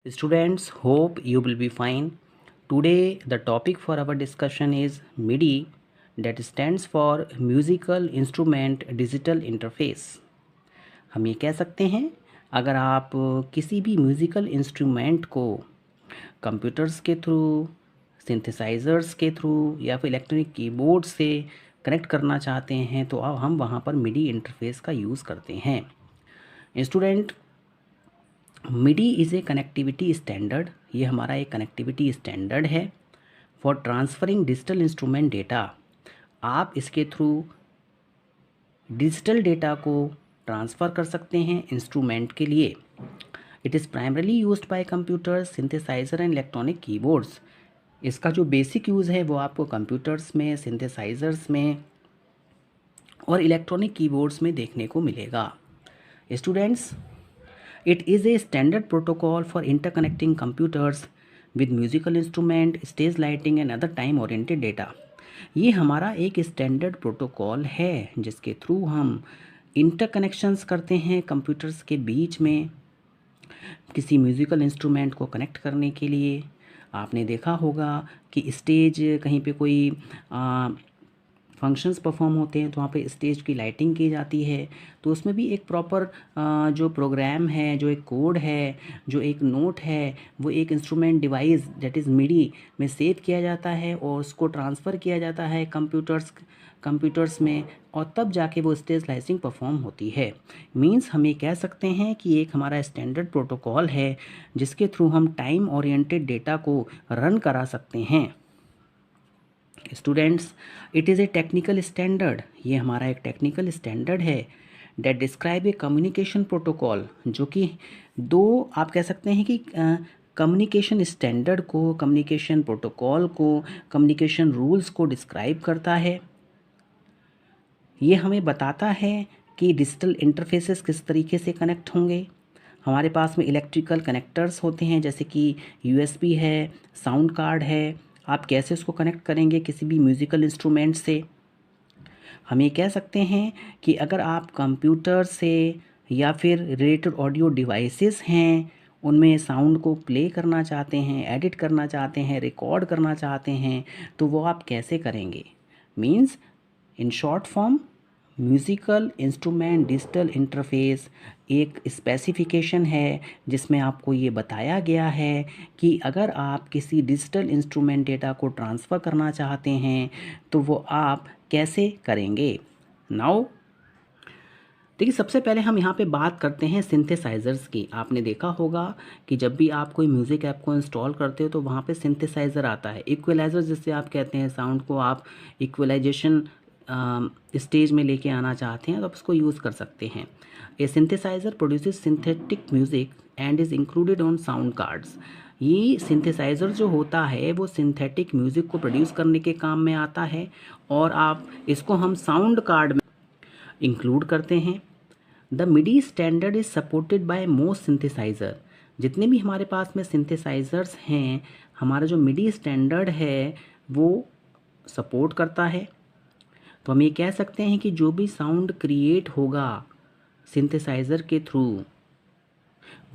Students, hope you will be fine. Today, the topic for our discussion is MIDI, that stands for Musical Instrument Digital Interface. हम ये कह सकते हैं, अगर आप किसी भी म्यूज़िकल इंस्ट्रूमेंट को कंप्यूटर्स के थ्रू, सिंथेसाइज़र्स के थ्रू या फिर इलेक्ट्रॉनिक कीबोर्ड से कनेक्ट करना चाहते हैं तो अब हम वहाँ पर मिडी इंटरफेस का यूज़ करते हैं। Student, MIDI is a connectivity standard. ये हमारा एक कनेक्टिविटी स्टैंडर्ड है for transferring digital instrument data. आप इसके थ्रू डिजिटल डेटा को ट्रांसफ़र कर सकते हैं इंस्ट्रूमेंट के लिए। It is primarily used by computers, synthesiser and electronic keyboards. इसका जो बेसिक यूज़ है वो आपको कंप्यूटर्स में, सिंथेसाइज़र्स में और इलेक्ट्रॉनिक कीबोर्ड्स में देखने को मिलेगा। Students, it is a standard protocol for interconnecting computers with musical instrument, stage lighting and other time oriented data। ये हमारा एक स्टैंडर्ड प्रोटोकॉल है जिसके थ्रू हम इंटरकनेक्शंस करते हैं कंप्यूटर्स के बीच में किसी म्यूज़िकल इंस्ट्रूमेंट को कनेक्ट करने के लिए। आपने देखा होगा कि स्टेज कहीं पे कोई फंक्शंस परफॉर्म होते हैं तो वहाँ पे स्टेज की लाइटिंग की जाती है, तो उसमें भी एक प्रॉपर जो प्रोग्राम है, जो एक कोड है, जो एक नोट है, वो एक इंस्ट्रूमेंट डिवाइस दैट इज़ मिडी में सेव किया जाता है और उसको ट्रांसफ़र किया जाता है कंप्यूटर्स में, और तब जाके वो स्टेज लाइटिंग परफॉर्म होती है। मींस हम ये कह सकते हैं कि एक हमारा स्टैंडर्ड प्रोटोकॉल है जिसके थ्रू हम टाइम ओरिएंटेड डेटा को रन करा सकते हैं। Students, it is a technical standard. ये हमारा एक टेक्निकल स्टैंडर्ड है that describe a communication protocol, जो कि दो आप कह सकते हैं कि कम्युनिकेशन स्टैंडर्ड को, कम्युनिकेशन प्रोटोकॉल को, कम्युनिकेशन रूल्स को डिस्क्राइब करता है। ये हमें बताता है कि डिजिटल इंटरफेसेस किस तरीके से कनेक्ट होंगे। हमारे पास में इलेक्ट्रिकल कनेक्टर्स होते हैं जैसे कि यूएसबी है, साउंड कार्ड है। आप कैसे उसको कनेक्ट करेंगे किसी भी म्यूज़िकल इंस्ट्रूमेंट से। हम ये कह सकते हैं कि अगर आप कंप्यूटर से या फिर रिलेटेड ऑडियो डिवाइसेस हैं उनमें साउंड को प्ले करना चाहते हैं, एडिट करना चाहते हैं, रिकॉर्ड करना चाहते हैं, तो वो आप कैसे करेंगे। Means in short form, musical instrument digital interface एक स्पेसिफिकेशन है जिसमें आपको ये बताया गया है कि अगर आप किसी डिजिटल इंस्ट्रूमेंट डेटा को ट्रांसफ़र करना चाहते हैं तो वो आप कैसे करेंगे। नाउ देखिए, सबसे पहले हम यहाँ पे बात करते हैं सिंथेसाइज़र्स की। आपने देखा होगा कि जब भी आप कोई म्यूज़िक ऐप को इंस्टॉल करते हो तो वहाँ पे सिंथेसाइज़र आता है, इक्वलाइज़र जिससे आप कहते हैं। साउंड को आप इक्वलाइजेशन स्टेज में लेके आना चाहते हैं तो आप उसको यूज़ कर सकते हैं। A synthesizer produces synthetic music and is included on sound cards. ये सिंथेसाइज़र जो होता है वो सिंथेटिक म्यूज़िक को प्रोड्यूस करने के काम में आता है और आप इसको हम साउंड कार्ड में इंक्लूड करते हैं। The MIDI standard is supported by most synthesiser. जितने भी हमारे पास में सिंथेसाइज़र्स हैं, हमारा जो मिडी स्टैंडर्ड है वो सपोर्ट करता है। तो हम ये कह सकते हैं कि जो भी साउंड क्रिएट होगा सिंथेसाइज़र के through,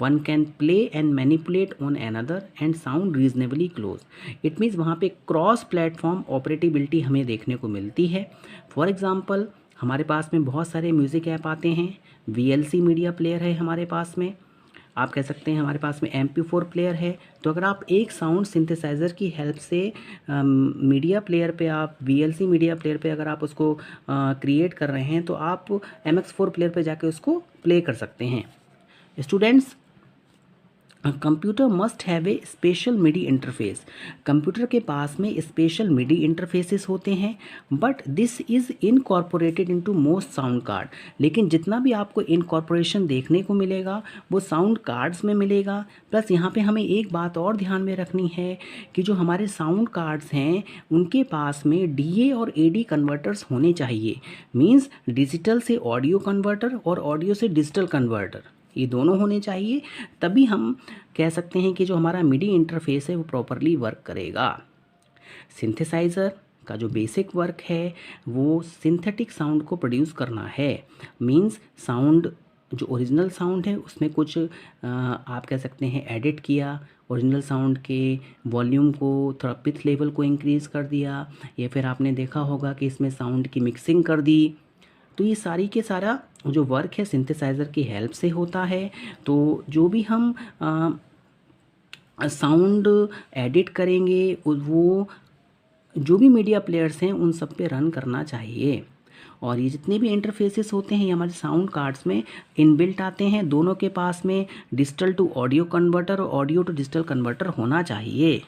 one can play and manipulate on another and sound reasonably close. It means वहाँ पे क्रॉस प्लेटफॉर्म ऑपरेटिबिलिटी हमें देखने को मिलती है। फॉर एग्ज़ाम्पल, हमारे पास में बहुत सारे म्यूज़िक ऐप आते हैं। VLC मीडिया प्लेयर है हमारे पास में, आप कह सकते हैं हमारे पास में MP4 प्लेयर है। तो अगर आप एक साउंड सिंथेसाइज़र की हेल्प से मीडिया प्लेयर पे, आप VLC मीडिया प्लेयर पे अगर आप उसको क्रिएट कर रहे हैं तो आप MX4 प्लेयर पे जाके उसको प्ले कर सकते हैं। Students, computer must have a special MIDI interface. Computer के पास में स्पेशल मिडी इंटरफेसेस होते हैं, but this is incorporated into most sound card. लेकिन जितना भी आपको इनकॉर्पोरेशन देखने को मिलेगा वो साउंड कार्ड्स में मिलेगा। प्लस यहाँ पे हमें एक बात और ध्यान में रखनी है कि जो हमारे साउंड कार्ड्स हैं उनके पास में DA और AD कन्वर्टर्स होने चाहिए। मीन्स डिजिटल से ऑडियो कन्वर्टर और ऑडियो से डिजिटल कन्वर्टर, ये दोनों होने चाहिए, तभी हम कह सकते हैं कि जो हमारा मिडी इंटरफेस है वो प्रॉपरली वर्क करेगा। सिंथेसाइज़र का जो बेसिक वर्क है वो सिंथेटिक साउंड को प्रोड्यूस करना है। मींस साउंड जो ओरिजिनल साउंड है उसमें कुछ आप कह सकते हैं एडिट किया, ओरिजिनल साउंड के वॉल्यूम को थोड़ा पिच लेवल को इंक्रीज़ कर दिया, या फिर आपने देखा होगा कि इसमें साउंड की मिक्सिंग कर दी। तो ये सारी के सारा जो वर्क है सिंथेसाइज़र की हेल्प से होता है। तो जो भी हम साउंड एडिट करेंगे वो जो भी मीडिया प्लेयर्स हैं उन सब पे रन करना चाहिए। और ये जितने भी इंटरफेसेस होते हैं ये हमारे साउंड कार्ड्स में इनबिल्ट आते हैं। दोनों के पास में डिजिटल टू ऑडियो कन्वर्टर और ऑडियो टू डिजिटल कन्वर्टर होना चाहिए।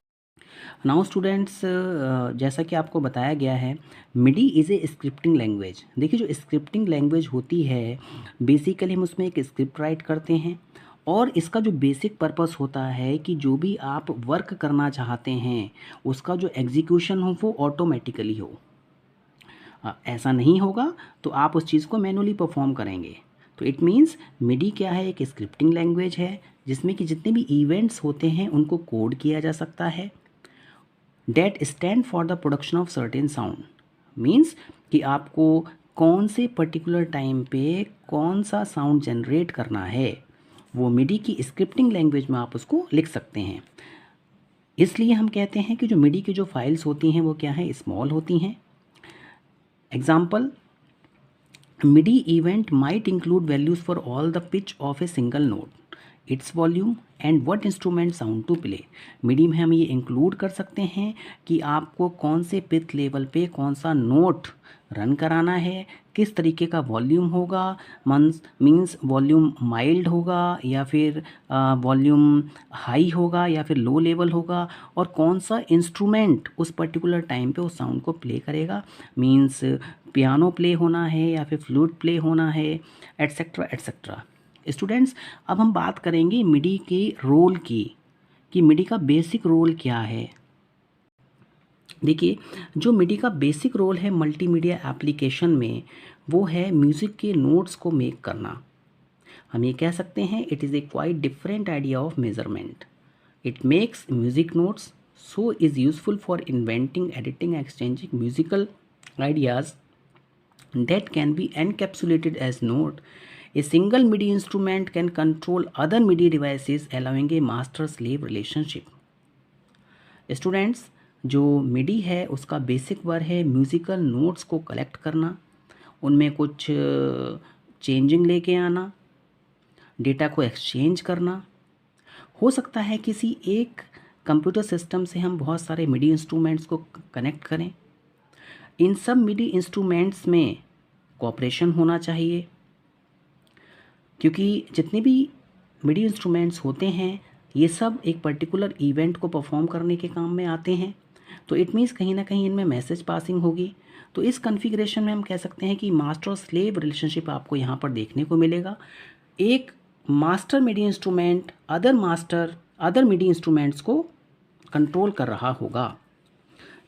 नाउ स्टूडेंट्स, जैसा कि आपको बताया गया है, मिडी इज़ ए स्क्रिप्टिंग लैंग्वेज। देखिए, जो स्क्रिप्टिंग लैंग्वेज होती है बेसिकली हम उसमें एक स्क्रिप्ट राइट करते हैं, और इसका जो बेसिक पर्पस होता है कि जो भी आप वर्क करना चाहते हैं उसका जो एग्जीक्यूशन हो वो ऑटोमेटिकली हो। ऐसा नहीं होगा तो आप उस चीज़ को मैनुअली परफॉर्म करेंगे। तो इट मीन्स मिडी क्या है, एक स्क्रिप्टिंग लैंग्वेज है जिसमें कि जितने भी इवेंट्स होते हैं उनको कोड किया जा सकता है। That stand for the production of certain sound, means कि आपको कौन से पर्टिकुलर टाइम पे कौन सा साउंड जनरेट करना है वो मिडी की स्क्रिप्टिंग लैंग्वेज में आप उसको लिख सकते हैं। इसलिए हम कहते हैं कि जो मिडी की जो फाइल्स होती हैं वो क्या है, स्मॉल होती हैं। Example, MIDI event might include values for all the pitch of a single note, its volume and what instrument sound to play। MIDI में हम ये इंक्लूड कर सकते हैं कि आपको कौन से पिच लेवल पे कौन सा नोट रन कराना है, किस तरीके का वॉल्यूम होगा, मीन्स वॉल्यूम माइल्ड होगा या फिर वॉल्यूम हाई होगा या फिर लो लेवल होगा, और कौन सा इंस्ट्रूमेंट उस पर्टिकुलर टाइम पे उस साउंड को प्ले करेगा, मीन्स पियानो प्ले होना है या फिर फ्लूट प्ले होना है, एट्सेट्रा एट्सेट्रा। स्टूडेंट्स, अब हम बात करेंगे मिडी के रोल की कि मिडी का बेसिक रोल क्या है। देखिए, जो मिडी का बेसिक रोल है मल्टीमीडिया एप्लीकेशन में वो है म्यूज़िक के नोट्स को मेक करना। हम ये कह सकते हैं it is A quite different idea of measurement. It makes music notes so is useful for inventing, editing, exchanging musical ideas that can be encapsulated as note. A single MIDI instrument can control other MIDI devices, allowing a master-slave relationship. Students, जो मिडी है उसका basic work है musical notes को collect करना, उनमें कुछ changing लेके आना, डेटा को एक्सचेंज करना। हो सकता है किसी एक कंप्यूटर सिस्टम से हम बहुत सारे मिडी इंस्ट्रूमेंट्स को कनेक्ट करें। इन सब मिडी इंस्ट्रूमेंट्स में कोऑपरेशन होना चाहिए, क्योंकि जितने भी मिडी इंस्ट्रूमेंट्स होते हैं ये सब एक पर्टिकुलर इवेंट को परफॉर्म करने के काम में आते हैं। तो इट मीन्स कहीं ना कहीं इनमें मैसेज पासिंग होगी। तो इस कॉन्फ़िगरेशन में हम कह सकते हैं कि मास्टर और स्लेव रिलेशनशिप आपको यहाँ पर देखने को मिलेगा। एक master MIDI instrument other MIDI instruments को कंट्रोल कर रहा होगा।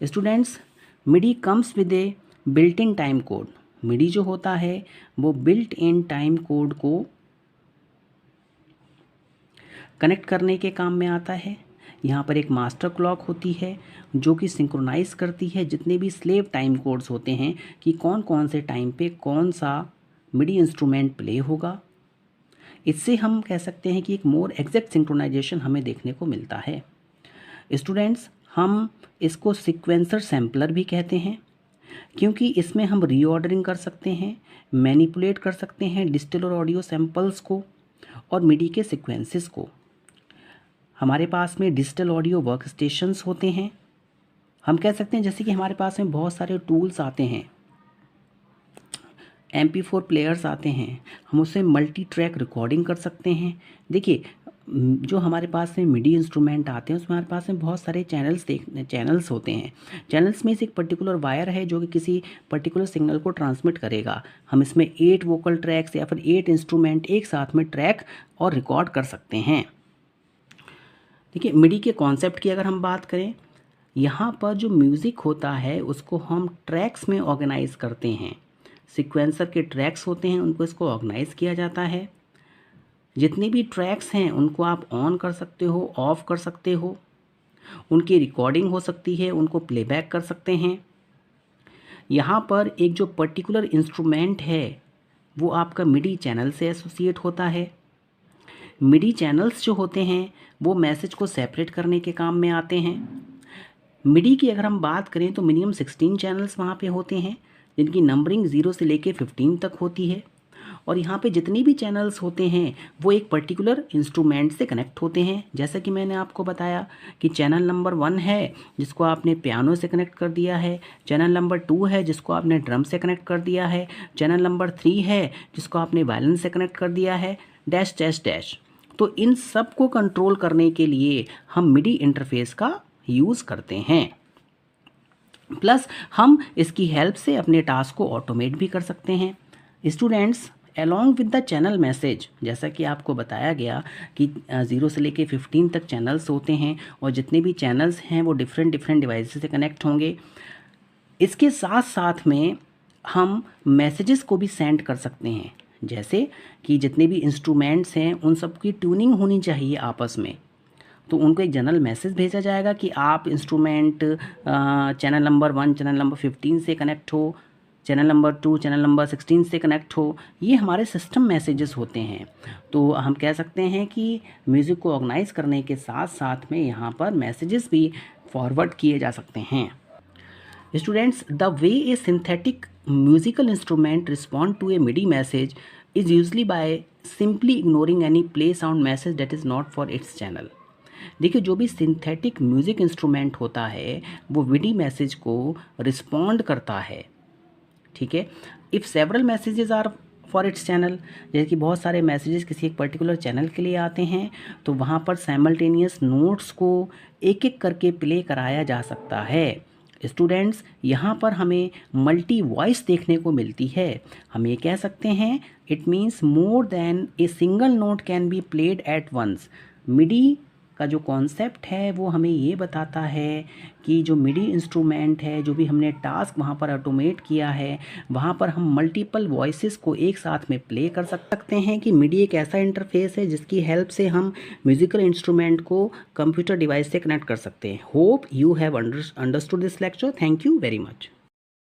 Students, MIDI comes with a built in time code. MIDI जो होता है वो बिल्ट इन टाइम कोड को कनेक्ट करने के काम में आता है। यहाँ पर एक मास्टर क्लॉक होती है जो कि सिंक्रोनाइज करती है जितने भी स्लेव टाइम कोड्स होते हैं कि कौन कौन से टाइम पे कौन सा मिडी इंस्ट्रूमेंट प्ले होगा। इससे हम कह सकते हैं कि एक मोर एग्जैक्ट सिंक्रोनाइजेशन हमें देखने को मिलता है। स्टूडेंट्स, हम इसको सीक्वेंसर सैम्पलर भी कहते हैं, क्योंकि इसमें हम रीऑर्डरिंग कर सकते हैं, मैनिपुलेट कर सकते हैं डिजिटल और ऑडियो सैम्पल्स को और मिडी के सीक्वेंसेस को। हमारे पास में डिजिटल ऑडियो वर्क स्टेशंस होते हैं। हम कह सकते हैं जैसे कि हमारे पास में बहुत सारे टूल्स आते हैं, MP4 प्लेयर्स आते हैं, हम उससे मल्टी ट्रैक रिकॉर्डिंग कर सकते हैं। देखिए, जो हमारे पास में मिडी इंस्ट्रूमेंट आते हैं उसमें हमारे पास में बहुत सारे चैनल्स होते हैं। चैनल्स में से एक पर्टिकुलर वायर है जो कि किसी पर्टिकुलर सिग्नल को ट्रांसमिट करेगा। हम इसमें 8 वोकल ट्रैक्स या फिर 8 इंस्ट्रूमेंट एक साथ में ट्रैक और रिकॉर्ड कर सकते हैं। देखिए, मिडी के कॉन्सेप्ट की अगर हम बात करें, यहाँ पर जो म्यूज़िक होता है उसको हम ट्रैक्स में ऑर्गेनाइज करते हैं। सीक्वेंसर के ट्रैक्स होते हैं उनको इसको ऑर्गेनाइज किया जाता है। जितने भी ट्रैक्स हैं उनको आप ऑन कर सकते हो, ऑफ कर सकते हो, उनकी रिकॉर्डिंग हो सकती है, उनको प्लेबैक कर सकते हैं। यहाँ पर एक जो पर्टिकुलर इंस्ट्रूमेंट है वो आपका मिडी चैनल से एसोसिएट होता है। मिडी चैनल्स जो होते हैं वो मैसेज को सेपरेट करने के काम में आते हैं। मिडी की अगर हम बात करें तो मिनिमम 16 चैनल्स वहाँ पे होते हैं, जिनकी नंबरिंग 0 से लेके 15 तक होती है। और यहाँ पे जितनी भी चैनल्स होते हैं वो एक पर्टिकुलर इंस्ट्रूमेंट से कनेक्ट होते हैं। जैसा कि मैंने आपको बताया कि चैनल नंबर 1 है जिसको आपने पियानो से कनेक्ट कर दिया है, चैनल नंबर 2 है जिसको आपने ड्रम से कनेक्ट कर दिया है, चैनल नंबर 3 है जिसको आपने वायलिन से कनेक्ट कर दिया है, डैश डैश डैश। तो इन सब को कंट्रोल करने के लिए हम मिडी इंटरफेस का यूज़ करते हैं। प्लस हम इसकी हेल्प से अपने टास्क को ऑटोमेट भी कर सकते हैं। Students, along with the channel message, जैसा कि आपको बताया गया कि 0 से लेके 15 तक चैनल्स होते हैं और जितने भी चैनल्स हैं वो डिफरेंट डिवाइसेस से कनेक्ट होंगे। इसके साथ साथ में हम मैसेजेस को भी सेंड कर सकते हैं, जैसे कि जितने भी इंस्ट्रूमेंट्स हैं उन सब की ट्यूनिंग होनी चाहिए आपस में। तो उनको एक जनरल मैसेज भेजा जाएगा कि आप instrument channel number 1 channel number 15 से कनेक्ट हो, चैनल नंबर 2 चैनल नंबर 16 से कनेक्ट हो। ये हमारे सिस्टम मैसेजेस होते हैं। तो हम कह सकते हैं कि म्यूज़िक को ऑर्गेनाइज करने के साथ साथ में यहाँ पर मैसेजेस भी फॉरवर्ड किए जा सकते हैं। Students, the way a synthetic musical instrument respond to a MIDI message is usually by simply ignoring any play sound message that is not for its channel. देखिए, जो भी सिंथेटिक म्यूज़िक इंस्ट्रूमेंट होता है वो मिडी मैसेज को respond करता है, ठीक है। If several messages are for its channel, जैसे कि बहुत सारे मैसेजेस किसी एक पर्टिकुलर चैनल के लिए आते हैं, तो वहाँ पर साइमल्टेनियस नोट्स को एक एक करके प्ले कराया जा सकता है। स्टूडेंट्स, यहाँ पर हमें मल्टी वॉइस देखने को मिलती है। हम ये कह सकते हैं it means more than a single note can be played at once. MIDI का जो कॉन्सेप्ट है वो हमें ये बताता है कि जो मिडी इंस्ट्रूमेंट है, जो भी हमने टास्क वहाँ पर ऑटोमेट किया है, वहाँ पर हम मल्टीपल वॉइसेस को एक साथ में प्ले कर सकते हैं। कि मिडी एक ऐसा इंटरफेस है जिसकी हेल्प से हम म्यूजिकल इंस्ट्रूमेंट को कंप्यूटर डिवाइस से कनेक्ट कर सकते हैं। Hope you have understood this lecture. Thank you very much.